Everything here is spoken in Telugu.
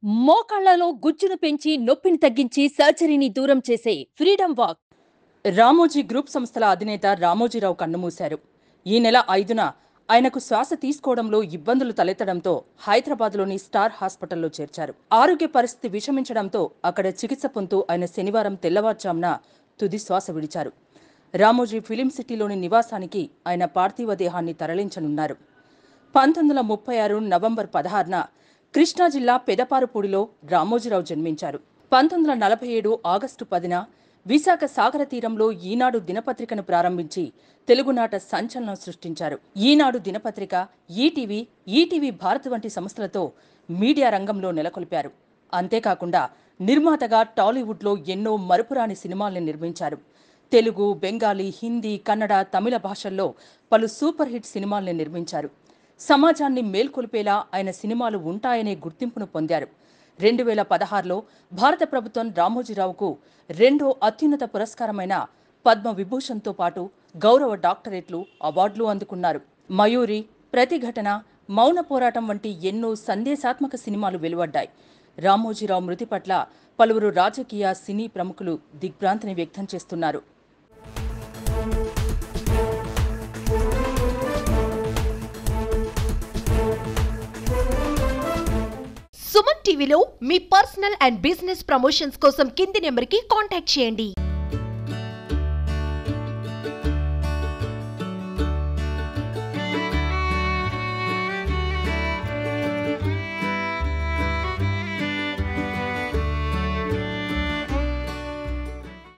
మోకాళ్లలో గుజ్జును పెంచి నొప్పిని తగ్గించి సర్జరీని దూరం చేసే ఫ్రీడమ్ వాక్. రామోజీ గ్రూప్ సంస్థల అధినేత రామోజీరావు కన్నుమూశారు. ఈ నెల 5న ఆయనకు శ్వాస తీసుకోవడంలో ఇబ్బందులు తలెత్తడంతో హైదరాబాద్లోని స్టార్ హాస్పిటల్లో చేర్చారు. ఆరోగ్య పరిస్థితి విషమించడంతో అక్కడ చికిత్స పొందుతూ ఆయన శనివారం తెల్లవారుజామున తుది శ్వాస విడిచారు. రామోజీ ఫిలిం సిటీలోని నివాసానికి ఆయన పార్థివ దేహాన్ని తరలించనున్నారు. 1936 నవంబర్ 16న కృష్ణా జిల్లా పెదపారుపూడిలో రామోజీరావు జన్మించారు. 1947 ఆగస్టు 10న విశాఖ సాగర తీరంలో ఈనాడు దినపత్రికను ప్రారంభించి తెలుగునాట సంచలనం సృష్టించారు. ఈనాడు దినపత్రిక, ఈటీవీ భారత్ వంటి సంస్థలతో మీడియా రంగంలో నెలకొల్పారు. అంతేకాకుండా నిర్మాతగా టాలీవుడ్లో ఎన్నో మరుపురాని సినిమాల్ని నిర్మించారు. తెలుగు, బెంగాలీ, హిందీ, కన్నడ, తమిళ భాషల్లో పలు సూపర్ హిట్ సినిమాల్ని నిర్మించారు. సమాజాన్ని మేల్కొల్పేలా ఆయన సినిమాలు ఉంటాయనే గుర్తింపును పొందారు. 2016లో భారత ప్రభుత్వం రామోజీరావుకు రెండో అత్యున్నత పురస్కారమైన పద్మవిభూషణ్తో పాటు గౌరవ డాక్టరేట్లు, అవార్డులు అందుకున్నారు. మయూరి, ప్రతిఘటన, మౌన పోరాటం వంటి ఎన్నో సందేశాత్మక సినిమాలు వెలువడ్డాయి. రామోజీరావు మృతి పట్ల పలువురు రాజకీయ, సినీ ప్రముఖులు దిగ్భ్రాంతిని వ్యక్తం చేస్తున్నారు. సుమన్ టీవీలో మీ పర్సనల్ అండ్ బిజినెస్ ప్రమోషన్స్ కోసం కింది నెంబర్కి కాంటాక్ట్ చేయండి.